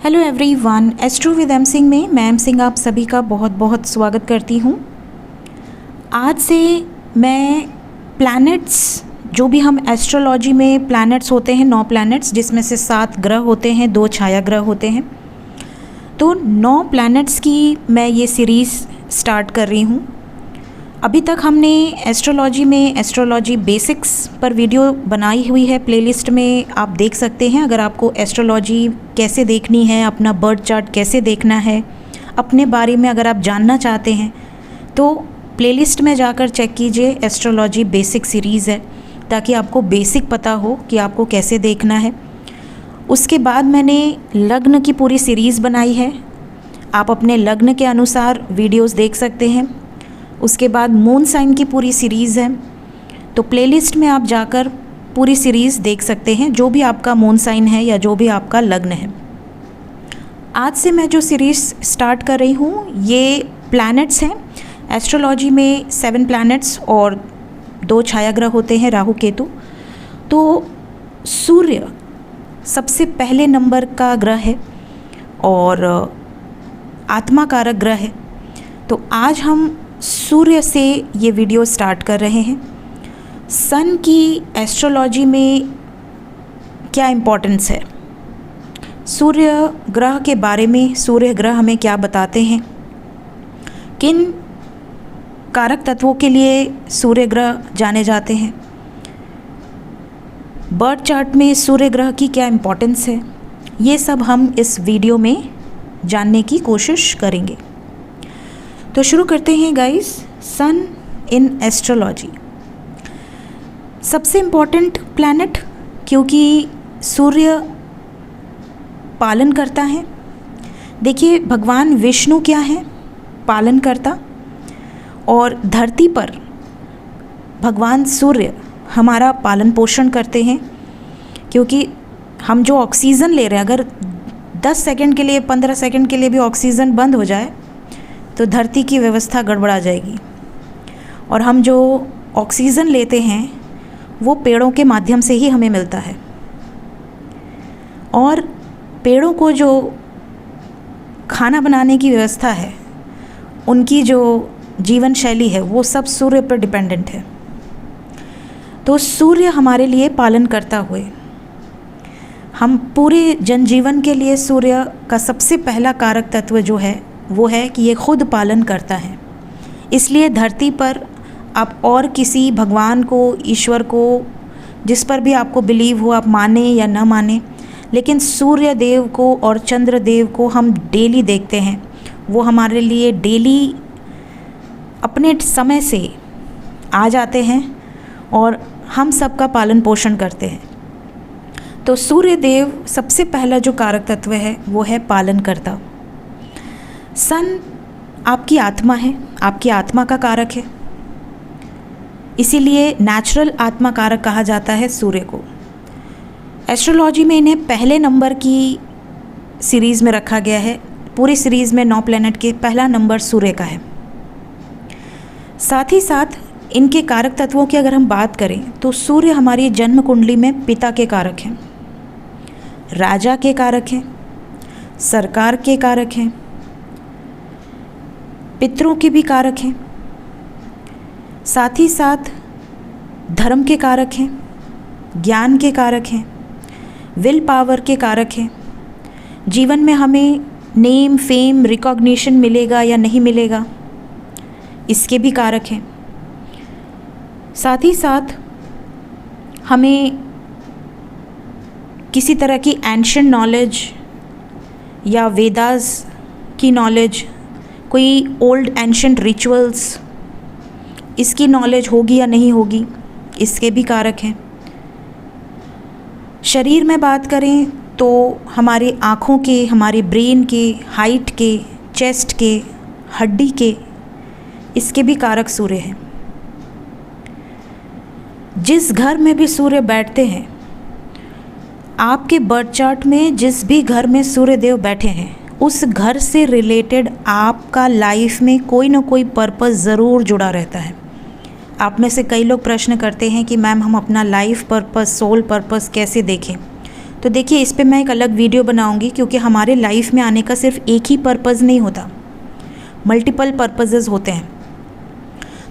Hello everyone, astro with M Singh में मैं M Singh आप सभी का बहुत बहुत स्वागत करती हूँ। आज से मैं प्लैनेट्स, जो भी हम एस्ट्रोलॉजी में प्लैनेट्स होते हैं 9 प्लैनेट्स, जिसमें से 7 ग्रह होते हैं, 2 छाया ग्रह होते हैं, तो 9 प्लैनेट्स की मैं ये सीरीज़ स्टार्ट कर रही हूँ। अभी तक हमने एस्ट्रोलॉजी में एस्ट्रोलॉजी बेसिक्स पर वीडियो बनाई हुई है, प्लेलिस्ट में आप देख सकते हैं। अगर आपको एस्ट्रोलॉजी कैसे देखनी है, अपना बर्थ चार्ट कैसे देखना है, अपने बारे में अगर आप जानना चाहते हैं तो प्लेलिस्ट में जाकर चेक कीजिए। एस्ट्रोलॉजी बेसिक सीरीज़ है ताकि आपको बेसिक पता हो कि आपको कैसे देखना है। उसके बाद मैंने लग्न की पूरी सीरीज़ बनाई है, आप अपने लग्न के अनुसार वीडियोज़ देख सकते हैं। उसके बाद मून साइन की पूरी सीरीज़ है, तो प्लेलिस्ट में आप जाकर पूरी सीरीज़ देख सकते हैं, जो भी आपका मून साइन है या जो भी आपका लग्न है। आज से मैं जो सीरीज़ स्टार्ट कर रही हूँ ये प्लैनेट्स हैं। एस्ट्रोलॉजी में 7 प्लैनेट्स और 2 छायाग्रह होते हैं, राहु केतु। तो सूर्य सबसे पहले नंबर का ग्रह है और आत्मा कारक ग्रह है। तो आज हम सूर्य से ये वीडियो स्टार्ट कर रहे हैं। सन की एस्ट्रोलॉजी में क्या इम्पोर्टेंस है, सूर्य ग्रह के बारे में, सूर्य ग्रह हमें क्या बताते हैं, किन कारक तत्वों के लिए सूर्य ग्रह जाने जाते हैं, बर्थ चार्ट में सूर्य ग्रह की क्या इम्पोर्टेंस है, ये सब हम इस वीडियो में जानने की कोशिश करेंगे। तो शुरू करते हैं गाइस। सन इन एस्ट्रोलॉजी सबसे इम्पॉर्टेंट प्लैनेट, क्योंकि सूर्य पालन करता है। देखिए, भगवान विष्णु क्या है, पालन करता, और धरती पर भगवान सूर्य हमारा पालन पोषण करते हैं। क्योंकि हम जो ऑक्सीजन ले रहे हैं, अगर 10 सेकंड के लिए, 15 सेकंड के लिए भी ऑक्सीजन बंद हो जाए तो धरती की व्यवस्था गड़बड़ा जाएगी। और हम जो ऑक्सीजन लेते हैं वो पेड़ों के माध्यम से ही हमें मिलता है, और पेड़ों को जो खाना बनाने की व्यवस्था है, उनकी जो जीवन शैली है, वो सब सूर्य पर डिपेंडेंट है। तो सूर्य हमारे लिए पालन करता हुए, हम पूरे जनजीवन के लिए सूर्य का सबसे पहला कारक तत्व जो है वो है कि ये खुद पालन करता है। इसलिए धरती पर आप और किसी भगवान को, ईश्वर को, जिस पर भी आपको बिलीव हो, आप माने या ना माने, लेकिन सूर्य देव को और चंद्र देव को हम डेली देखते हैं। वो हमारे लिए डेली अपने समय से आ जाते हैं और हम सबका पालन पोषण करते हैं। तो सूर्य देव सबसे पहला जो कारक तत्व है वो है पालन करता। सन आपकी आत्मा है, आपकी आत्मा का कारक है, इसीलिए नेचुरल आत्मा कारक कहा जाता है सूर्य को। एस्ट्रोलॉजी में इन्हें पहले नंबर की सीरीज़ में रखा गया है। पूरी सीरीज़ में 9 प्लैनेट के पहला नंबर सूर्य का है। साथ ही साथ इनके कारक तत्वों की अगर हम बात करें तो सूर्य हमारी जन्म कुंडली में पिता के कारक हैं, राजा के कारक हैं, सरकार के कारक हैं, पितरों के भी कारक हैं, साथ ही साथ धर्म के कारक हैं, ज्ञान के कारक हैं, विल पावर के कारक हैं, जीवन में हमें नेम, फेम, रिकॉग्निशन मिलेगा या नहीं मिलेगा, इसके भी कारक हैं। साथ ही साथ हमें किसी तरह की एंशिएंट नॉलेज या वेदास की नॉलेज, कोई ओल्ड एंशिएंट रिचुअल्स, इसकी नॉलेज होगी या नहीं होगी, इसके भी कारक हैं। शरीर में बात करें तो हमारे आँखों के, हमारे ब्रेन के, हाइट के, चेस्ट के, हड्डी के, इसके भी कारक सूर्य हैं। जिस घर में भी सूर्य बैठते हैं, आपके बर्थ चार्ट में जिस भी घर में सूर्य देव बैठे हैं, उस घर से रिलेटेड आपका लाइफ में कोई ना कोई पर्पस ज़रूर जुड़ा रहता है। आप में से कई लोग प्रश्न करते हैं कि मैम हम अपना लाइफ पर्पस, सोल पर्पस कैसे देखें। तो देखिए इस पे मैं एक अलग वीडियो बनाऊंगी, क्योंकि हमारे लाइफ में आने का सिर्फ एक ही पर्पज़ नहीं होता, मल्टीपल पर्पसेस होते हैं।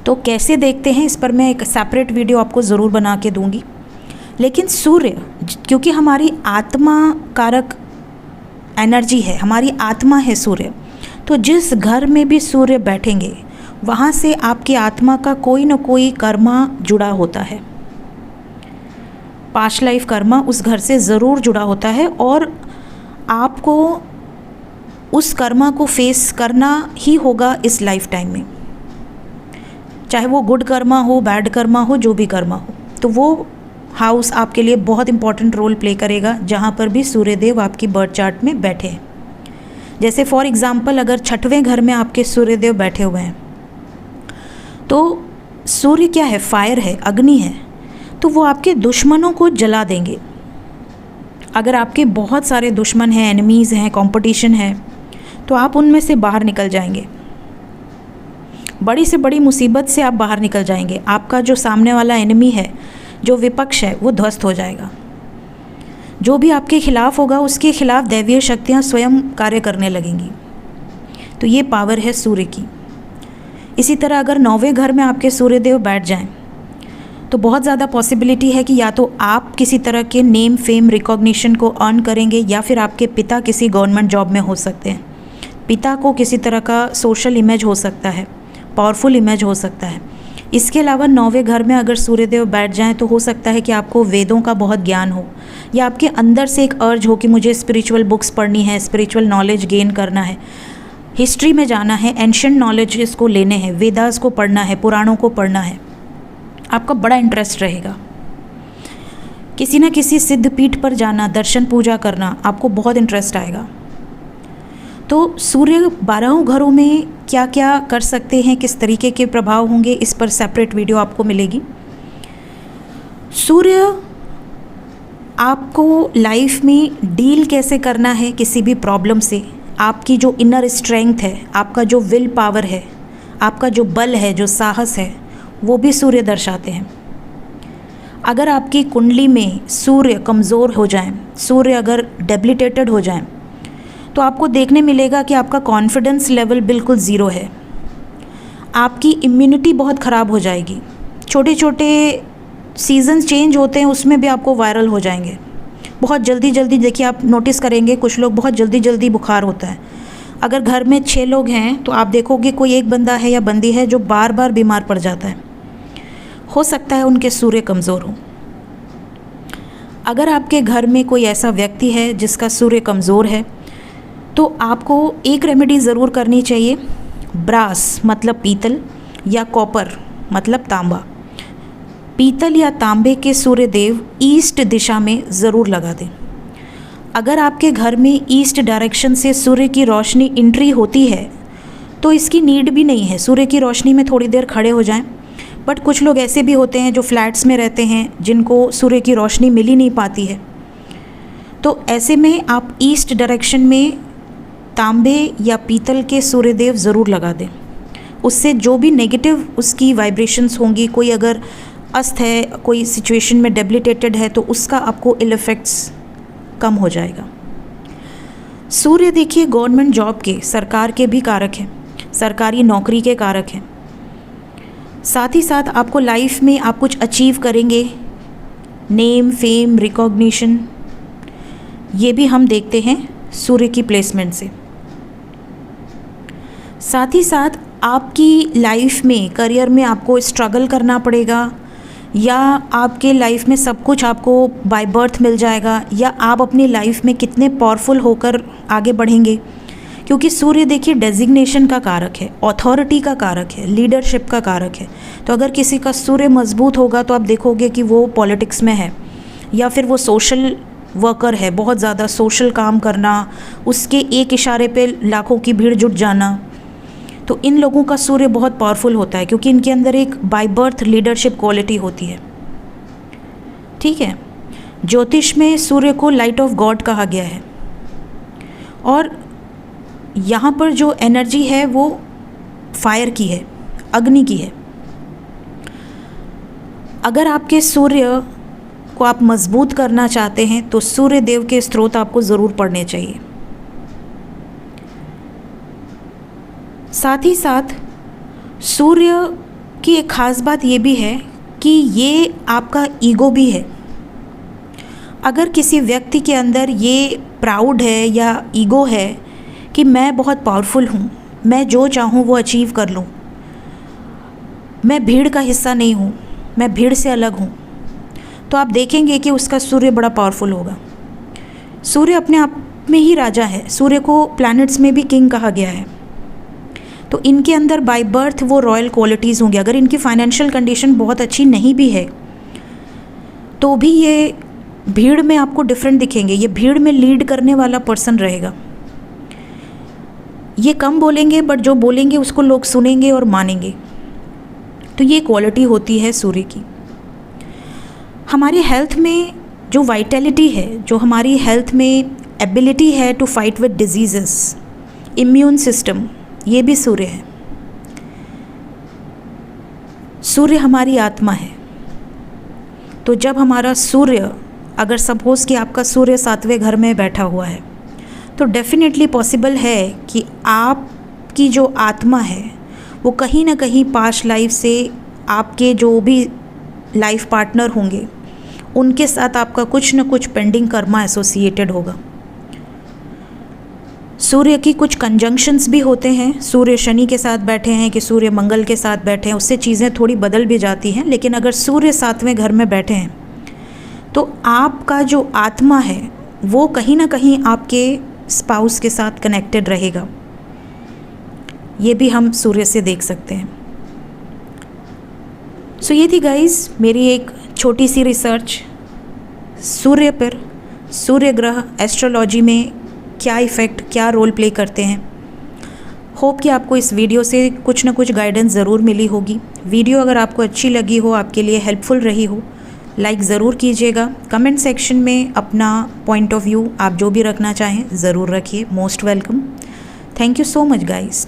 तो कैसे देखते हैं इस पर मैं एक सेपरेट वीडियो आपको ज़रूर बना के दूंगी। लेकिन सूर्य क्योंकि हमारी आत्मा कारक एनर्जी है, हमारी आत्मा है सूर्य, तो जिस घर में भी सूर्य बैठेंगे वहाँ से आपकी आत्मा का कोई न कोई कर्मा जुड़ा होता है, पास्ट लाइफ कर्मा उस घर से ज़रूर जुड़ा होता है, और आपको उस कर्मा को फेस करना ही होगा इस लाइफ टाइम में, चाहे वो गुड कर्मा हो, बैड कर्मा हो, जो भी कर्मा हो। तो वो हाउस आपके लिए बहुत इंपॉर्टेंट रोल प्ले करेगा जहाँ पर भी सूर्यदेव आपकी बर्थ चार्ट में बैठे हैं। जैसे फॉर एग्ज़ाम्पल अगर छठवें घर में आपके सूर्यदेव बैठे हुए हैं, तो सूर्य क्या है, फायर है, अग्नि है, तो वो आपके दुश्मनों को जला देंगे। अगर आपके बहुत सारे दुश्मन हैं, एनिमीज़ हैं, कंपटीशन है, तो आप उनमें से बाहर निकल जाएंगे, बड़ी से बड़ी मुसीबत से आप बाहर निकल जाएंगे। आपका जो सामने वाला एनिमी है, जो विपक्ष है, वो ध्वस्त हो जाएगा। जो भी आपके खिलाफ होगा उसके खिलाफ दैवीय शक्तियाँ स्वयं कार्य करने लगेंगी। तो ये पावर है सूर्य की। इसी तरह अगर 9वें घर में आपके सूर्यदेव बैठ जाएं, तो बहुत ज़्यादा पॉसिबिलिटी है कि या तो आप किसी तरह के नेम, फेम, रिकॉग्निशन को अर्न करेंगे, या फिर आपके पिता किसी गवर्नमेंट जॉब में हो सकते हैं। पिता को किसी तरह का सोशल इमेज हो सकता है, पावरफुल इमेज हो सकता है। इसके अलावा 9वें घर में अगर सूर्यदेव बैठ जाएं तो हो सकता है कि आपको वेदों का बहुत ज्ञान हो, या आपके अंदर से एक अर्ज हो कि मुझे स्पिरिचुअल बुक्स पढ़नी है, स्पिरिचुअल नॉलेज गेन करना है, हिस्ट्री में जाना है, एंशिएंट नॉलेजेस को लेने हैं, वेदास को पढ़ना है, पुराणों को पढ़ना है। आपका बड़ा इंटरेस्ट रहेगा। किसी न किसी सिद्ध पीठ पर जाना, दर्शन पूजा करना, आपको बहुत इंटरेस्ट आएगा। तो सूर्य 12 घरों में क्या क्या कर सकते हैं, किस तरीके के प्रभाव होंगे, इस पर सेपरेट वीडियो आपको मिलेगी। सूर्य आपको लाइफ में डील कैसे करना है किसी भी प्रॉब्लम से, आपकी जो इनर स्ट्रेंथ है, आपका जो विल पावर है, आपका जो बल है, जो साहस है, वो भी सूर्य दर्शाते हैं। अगर आपकी कुंडली में सूर्य कमज़ोर हो जाए, सूर्य अगर डेबिलिटेटेड हो जाए, तो आपको देखने मिलेगा कि आपका कॉन्फिडेंस लेवल बिल्कुल ज़ीरो है, आपकी इम्यूनिटी बहुत ख़राब हो जाएगी। छोटे छोटे सीजन्स चेंज होते हैं, उसमें भी आपको वायरल हो जाएंगे बहुत जल्दी जल्दी। देखिए आप नोटिस करेंगे कुछ लोग बहुत जल्दी जल्दी बुखार होता है। अगर घर में 6 लोग हैं तो आप देखोगे कोई एक बंदा है या बंदी है जो बार बार बीमार पड़ जाता है। हो सकता है उनके सूर्य कमज़ोर हो। अगर आपके घर में कोई ऐसा व्यक्ति है जिसका सूर्य कमज़ोर है, तो आपको एक रेमेडी ज़रूर करनी चाहिए। ब्रास मतलब पीतल, या कॉपर मतलब तांबा। पीतल या तांबे के सूर्यदेव ईस्ट दिशा में ज़रूर लगा दें। अगर आपके घर में ईस्ट डायरेक्शन से सूर्य की रोशनी एंट्री होती है तो इसकी नीड भी नहीं है, सूर्य की रोशनी में थोड़ी देर खड़े हो जाएं। बट कुछ लोग ऐसे भी होते हैं जो फ्लैट्स में रहते हैं, जिनको सूर्य की रोशनी मिल ही नहीं पाती है, तो ऐसे में आप ईस्ट डायरेक्शन में तांबे या पीतल के सूर्यदेव ज़रूर लगा दें। उससे जो भी नेगेटिव उसकी वाइब्रेशंस होंगी, कोई अगर अस्त है, कोई सिचुएशन में डेबिलिटेटेड है, तो उसका आपको इल इफ़ेक्ट्स कम हो जाएगा। सूर्य देखिए गवर्नमेंट जॉब के, सरकार के भी कारक हैं, सरकारी नौकरी के कारक हैं। साथ ही साथ आपको लाइफ में आप कुछ अचीव करेंगे, नेम, फेम, रिकॉग्निशन, ये भी हम देखते हैं सूर्य की प्लेसमेंट से। साथ ही साथ आपकी लाइफ में, करियर में आपको स्ट्रगल करना पड़ेगा, या आपके लाइफ में सब कुछ आपको बाय बर्थ मिल जाएगा, या आप अपनी लाइफ में कितने पावरफुल होकर आगे बढ़ेंगे। क्योंकि सूर्य देखिए डेजिग्नेशन का कारक है, अथॉरिटी का कारक है, लीडरशिप का कारक है। तो अगर किसी का सूर्य मजबूत होगा तो आप देखोगे कि वो पॉलिटिक्स में है, या फिर वो सोशल वर्कर है, बहुत ज़्यादा सोशल काम करना, उसके एक इशारे पे लाखों की भीड़ जुट जाना। तो इन लोगों का सूर्य बहुत पावरफुल होता है, क्योंकि इनके अंदर एक बाय बर्थ लीडरशिप क्वालिटी होती है। ठीक है, ज्योतिष में सूर्य को लाइट ऑफ गॉड कहा गया है, और यहाँ पर जो एनर्जी है वो फायर की है, अग्नि की है। अगर आपके सूर्य को आप मजबूत करना चाहते हैं तो सूर्य देव के स्त्रोत आपको ज़रूर पढ़ने चाहिए। साथ ही साथ सूर्य की एक ख़ास बात ये भी है कि ये आपका ईगो भी है। अगर किसी व्यक्ति के अंदर ये प्राउड है या ईगो है कि मैं बहुत पावरफुल हूँ, मैं जो चाहूँ वो अचीव कर लूँ, मैं भीड़ का हिस्सा नहीं हूँ, मैं भीड़ से अलग हूँ, तो आप देखेंगे कि उसका सूर्य बड़ा पावरफुल होगा। सूर्य अपने आप में ही राजा है। सूर्य को प्लैनेट्स में भी किंग कहा गया है। तो इनके अंदर बाय बर्थ वो रॉयल क्वालिटीज़ होंगी। अगर इनकी फाइनेंशियल कंडीशन बहुत अच्छी नहीं भी है तो भी ये भीड़ में आपको डिफरेंट दिखेंगे। ये भीड़ में लीड करने वाला पर्सन रहेगा। ये कम बोलेंगे बट जो बोलेंगे उसको लोग सुनेंगे और मानेंगे। तो ये क्वालिटी होती है सूर्य की। हमारी हेल्थ में जो वाइटैलिटी है, जो हमारी हेल्थ में एबिलिटी है to fight with diseases, immune system, ये भी सूर्य है। सूर्य हमारी आत्मा है। तो जब हमारा सूर्य, अगर सपोज़ कि आपका सूर्य 7वें घर में बैठा हुआ है तो डेफिनेटली पॉसिबल है कि आपकी जो आत्मा है वो कहीं ना कहीं पास्ट लाइफ से आपके जो भी लाइफ पार्टनर होंगे उनके साथ आपका कुछ न कुछ पेंडिंग कर्मा एसोसिएटेड होगा। सूर्य की कुछ कंजंक्शंस भी होते हैं। सूर्य शनि के साथ बैठे हैं कि सूर्य मंगल के साथ बैठे हैं, उससे चीज़ें थोड़ी बदल भी जाती हैं। लेकिन अगर सूर्य 7वें घर में बैठे हैं तो आपका जो आत्मा है वो कहीं ना कहीं आपके स्पाउस के साथ कनेक्टेड रहेगा। ये भी हम सूर्य से देख सकते हैं। सो ये थी गाइस मेरी एक छोटी सी रिसर्च सूर्य पर, सूर्य ग्रह एस्ट्रोलॉजी में क्या इफ़ेक्ट, क्या रोल प्ले करते हैं। होप कि आपको इस वीडियो से कुछ ना कुछ गाइडेंस ज़रूर मिली होगी। वीडियो अगर आपको अच्छी लगी हो, आपके लिए हेल्पफुल रही हो, लाइक ज़रूर कीजिएगा। कमेंट सेक्शन में अपना पॉइंट ऑफ व्यू आप जो भी रखना चाहें ज़रूर रखिए। Most welcome. Thank you so much guys.